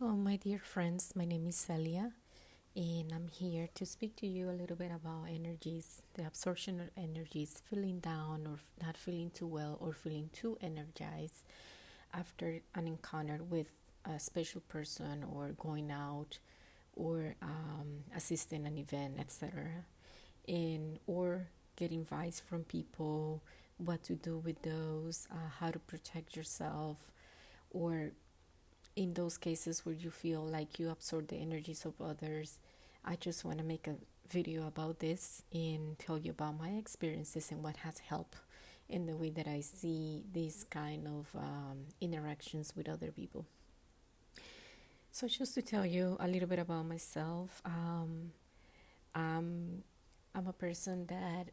Hello, my dear friends. My name is Celia, and I'm here to speak to you a little bit about energies, the absorption of energies, feeling down or not feeling too well or feeling too energized after an encounter with a special person or going out or assisting an event, etc. And or getting advice from people, what to do with those, how to protect yourself, or in those cases where you feel like you absorb the energies of others. I just want to make a video about this and tell you about my experiences and what has helped in the way that I see these kind of interactions with other people. So, just to tell you a little bit about myself, I'm I'm a person that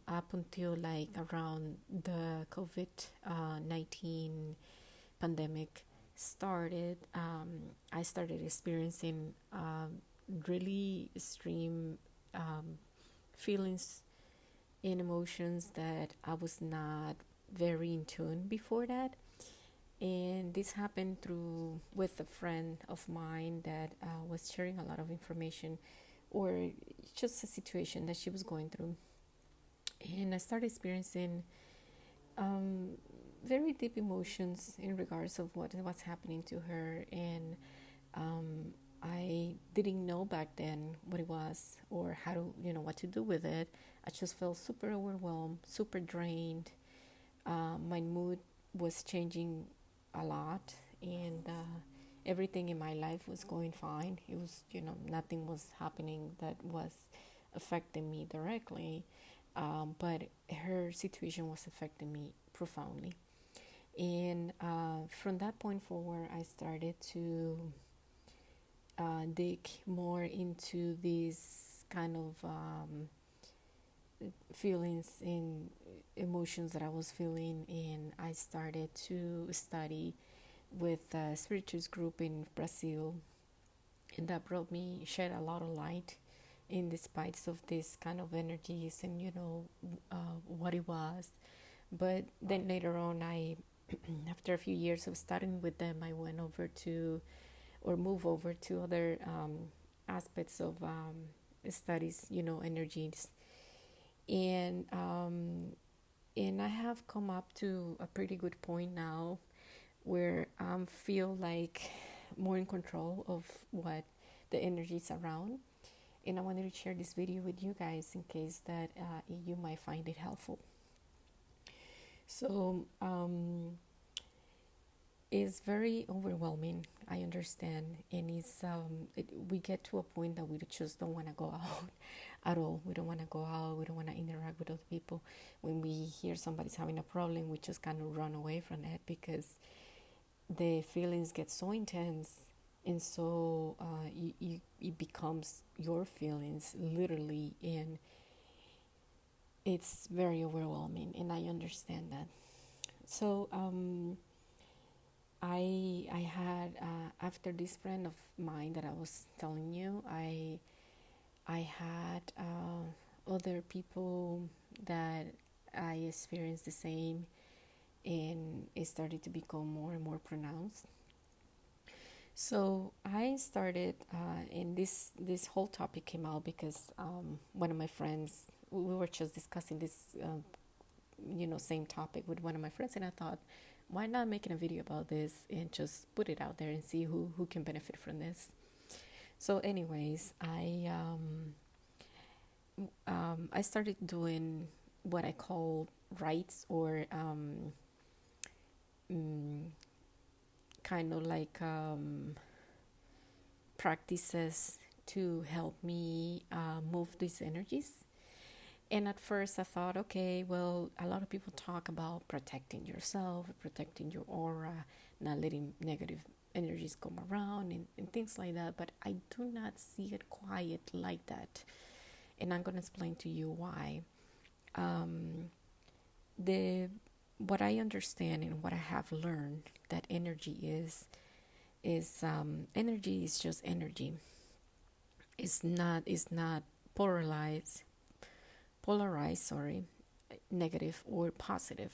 up until like around the COVID 19 pandemic started, I started experiencing really extreme feelings and emotions that I was not very in tune before that. And this happened through with a friend of mine that was sharing a lot of information or just a situation that she was going through. And I started experiencing um, very deep emotions in regards of what's happening to her, and I didn't know back then what it was or how to what to do with it. I just felt super overwhelmed, super drained. My mood was changing a lot, and everything in my life was going fine. It was nothing was happening that was affecting me directly, but her situation was affecting me profoundly. And from that point forward, I started to dig more into these kind of feelings and emotions that I was feeling, and I started to study with a spiritualist group in Brazil, and that brought me shed a lot of light in the spite of this kind of energies and what it was. But then later on, I after a few years of studying with them, I went over to or move over to other aspects of studies, energies, and and I have come up to a pretty good point now where I feel like more in control of what the energies around. And I wanted to share this video with you guys in case that you might find it helpful. So it's very overwhelming. I understand, and we get to a point that we just don't want to go out at all. We don't want to go out. We don't want to interact with other people. When we hear somebody's having a problem, we just kind of run away from it because the feelings get so intense, and so it becomes your feelings literally, and it's very overwhelming. And I understand that. So I had after this friend of mine that I was telling you, I had other people that I experienced the same, and it started to become more and more pronounced. So I started, and this whole topic came out because one of my friends, we were just discussing this, same topic with one of my friends, and I thought, why not making a video about this and just put it out there and see who can benefit from this. So anyways, I started doing what I call rites, or kind of like practices to help me move these energies. And at first I thought, okay, well, a lot of people talk about protecting yourself, protecting your aura, not letting negative energies come around, and things like that. But I do not see it quite like that. And I'm going to explain to you why. The What I understand and what I have learned that energy is energy is just energy. It's not polarized, negative or positive.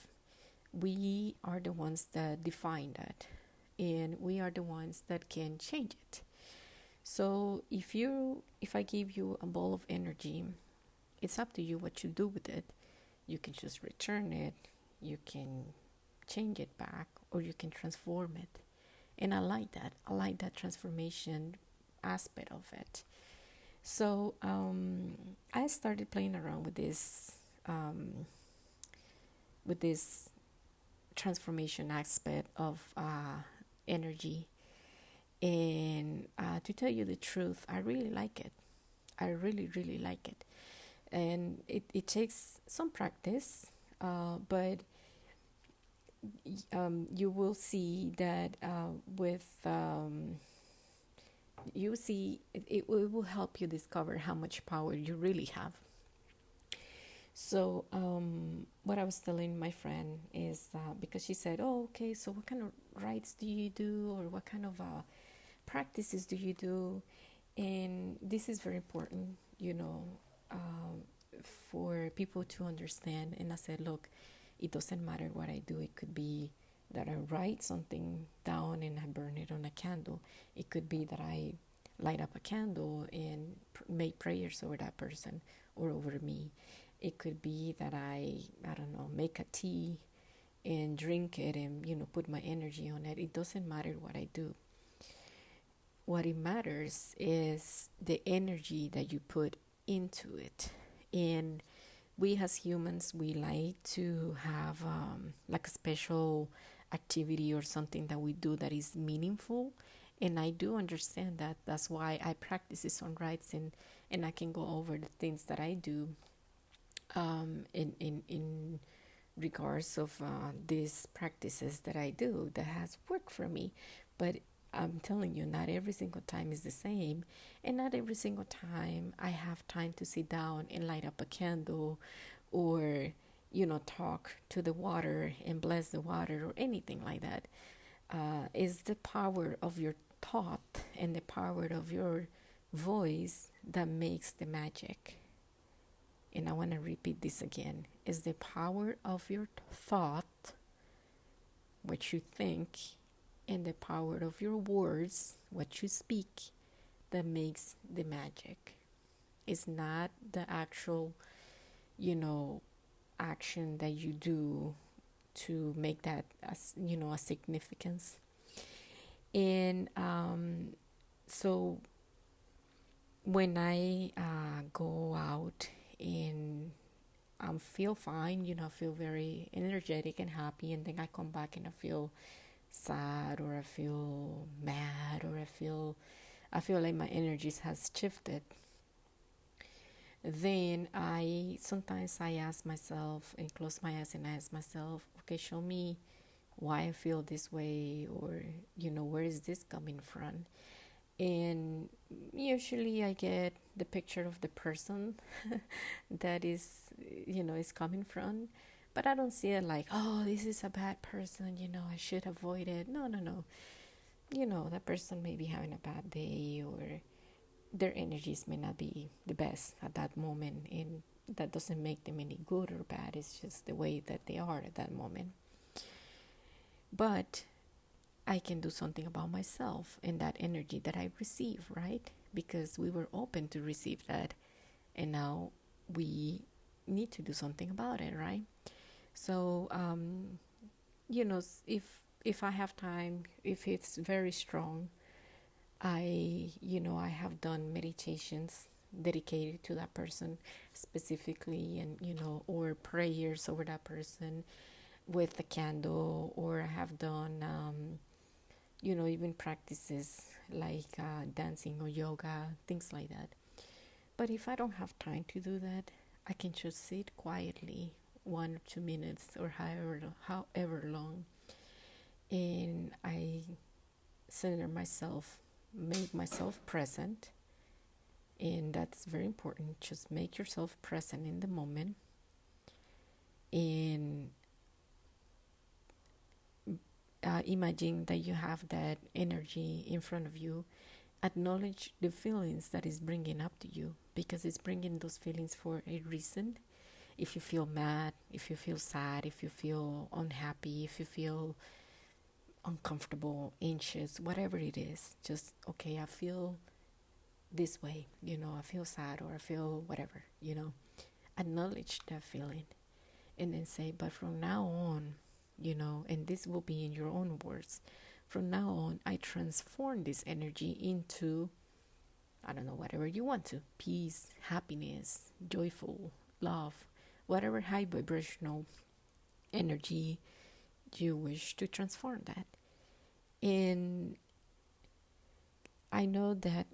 We are the ones that define that. and we are the ones that can change it. So if I give you a ball of energy, it's up to you what you do with it. You can just return it, you can change it back, or you can transform it. And I like that. I like that transformation aspect of it. So I started playing around with this transformation aspect of energy. And to tell you the truth, I really like it. I really, really like it. And it takes some practice, but you will see that you see it will help you discover how much power you really have. So what I was telling my friend is because she said, oh, okay, so what kind of rites do you do, or what kind of practices do you do? And this is very important, for people to understand. And I said, look, it doesn't matter what I do. It could be that I write something down and I burn it on a candle. It could be that I light up a candle and make prayers over that person or over me. It could be that I don't know, make a tea and drink it and, put my energy on it. It doesn't matter what I do. What it matters is the energy that you put into it. And we as humans, we like to have like a special activity or something that we do that is meaningful. And I do understand that. That's why I practice this on rights, and I can go over the things that I do in regards of these practices that I do that has worked for me. But I'm telling you, not every single time is the same. And not every single time I have time to sit down and light up a candle or, talk to the water and bless the water or anything like that. It's the power of your thought and the power of your voice that makes the magic. And I want to repeat this again. It's the power of your thought, what you think, and the power of your words, what you speak, that makes the magic. It's not the actual, action that you do to make that, a significance. And so when I go out and feel fine, I feel very energetic and happy, and then I come back and I feel sad, or I feel mad, or I feel like my energies has shifted. Then sometimes I ask myself and close my eyes and I ask myself, okay, show me why I feel this way, or where is this coming from? And usually I get the picture of the person that is coming from. But I don't see it like, oh, this is a bad person, I should avoid it. No. That person may be having a bad day, or their energies may not be the best at that moment. And that doesn't make them any good or bad. It's just the way that they are at that moment. But I can do something about myself and that energy that I receive, right? Because we were open to receive that. And now we need to do something about it, right? So, if I have time, if it's very strong, I have done meditations dedicated to that person specifically, and, or prayers over that person with a candle, or I have done, even practices like dancing or yoga, things like that. But if I don't have time to do that, I can just sit quietly 1 or 2 minutes, or however long, and I center myself, make myself present. And that's very important. Just make yourself present in the moment, and imagine that you have that energy in front of you. Acknowledge the feelings that is bringing up to you, because it's bringing those feelings for a reason. If you feel mad, if you feel sad, if you feel unhappy, if you feel uncomfortable, anxious, whatever it is. Just, okay, I feel this way, I feel sad or I feel whatever, acknowledge that feeling and then say, but from now on, and this will be in your own words, from now on, I transform this energy into, I don't know, whatever you want to, peace, happiness, joyful, love, whatever high vibrational energy you wish to transform that. And I know that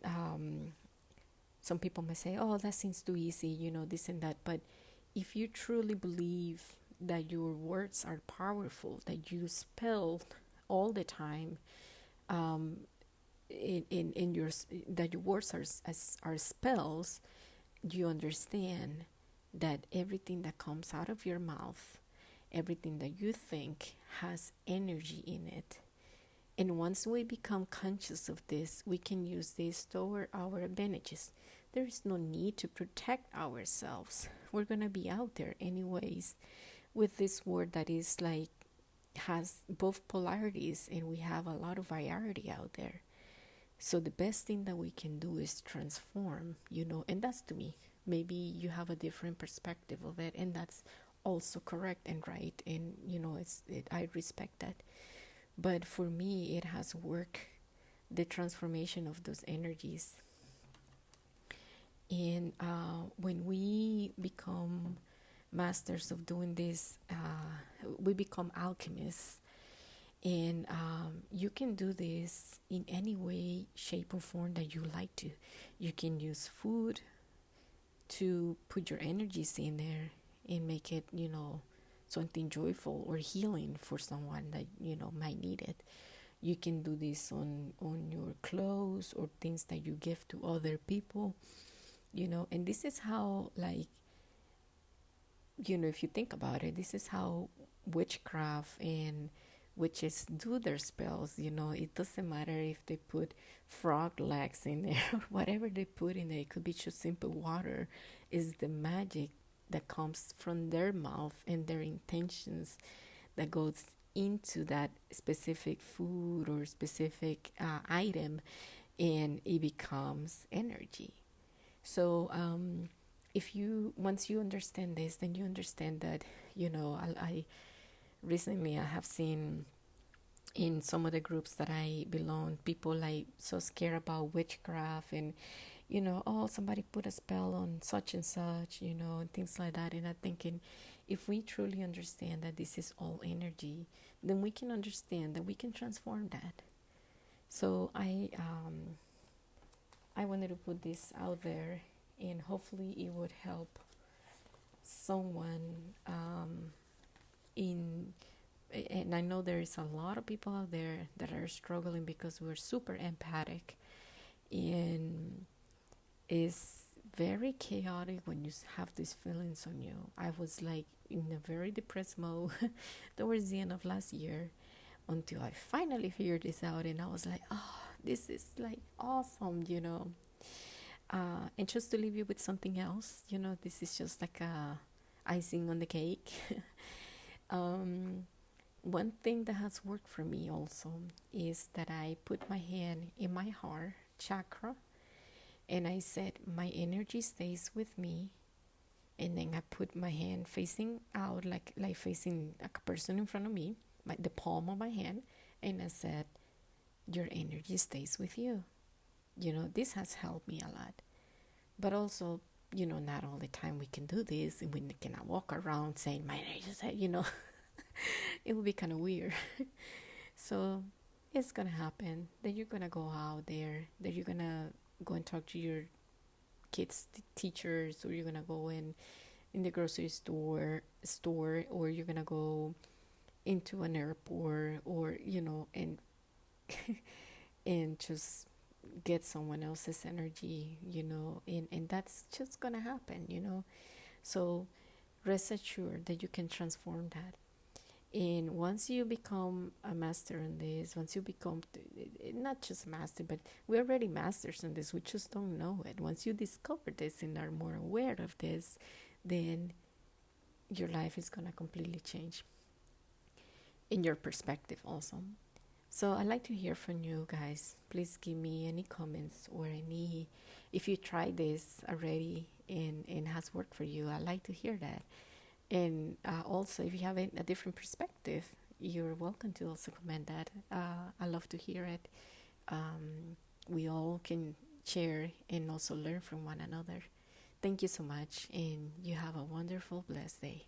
some people may say, oh, that seems too easy, this and that. But if you truly believe that your words are powerful, that you spell all the time, in your that your words are spells, you understand that everything that comes out of your mouth, everything that you think has energy in it. And once we become conscious of this, we can use this toward our advantages. There is no need to protect ourselves. We're going to be out there anyways with this world that is like, has both polarities, and we have a lot of variety out there. So the best thing that we can do is transform, and that's to me. Maybe you have a different perspective of it, and that's also correct and right. And, I respect that. But for me, it has worked, the transformation of those energies. And when we become masters of doing this, we become alchemists. And you can do this in any way, shape, or form that you like to. You can use food to put your energies in there and make it, something joyful or healing for someone that, might need it. You can do this on your clothes or things that you give to other people, and this is how, like, if you think about it, this is how witchcraft and witches do their spells. It doesn't matter if they put frog legs in there or whatever they put in there. It could be just simple water. Is the magic that comes from their mouth and their intentions that goes into that specific food or specific item, and it becomes energy. So if you once you understand this, then you understand that, I recently I have seen in some of the groups that I belong, people like so scared about witchcraft and, oh, somebody put a spell on such and such, and things like that. And I'm thinking, if we truly understand that this is all energy, then we can understand that we can transform that. So I wanted to put this out there, and hopefully it would help someone and I know there is a lot of people out there that are struggling because we're super empathic, and it's very chaotic when you have these feelings on you. I was like in a very depressed mode towards the end of last year, until I finally figured this out, and I was like, oh, this is like awesome, and just to leave you with something else, this is just like a icing on the cake. One thing that has worked for me also is that I put my hand in my heart chakra, and I said, my energy stays with me. And then I put my hand facing out, like facing a person in front of me, the palm of my hand, and I said, your energy stays with you. This has helped me a lot. But also, not all the time we can do this, and we cannot walk around saying my energy stays, it would be kind of weird. So it's gonna happen. Then you're gonna go out there. Then you're gonna go and talk to your kids' teachers, or you're gonna go in the grocery store, or you're gonna go into an airport, or and and just get someone else's energy, and that's just gonna happen. So rest assured that you can transform that. And once you become a master in this, once you become not just a master, but we're already masters in this, we just don't know it. Once you discover this and are more aware of this, then your life is going to completely change in your perspective also. So I'd like to hear from you guys. Please give me any comments or any, if you tried this already and has worked for you. I'd like to hear that. And also, if you have a different perspective, you're welcome to also comment that. I love to hear it. We all can share and also learn from one another. Thank you so much, and you have a wonderful, blessed day.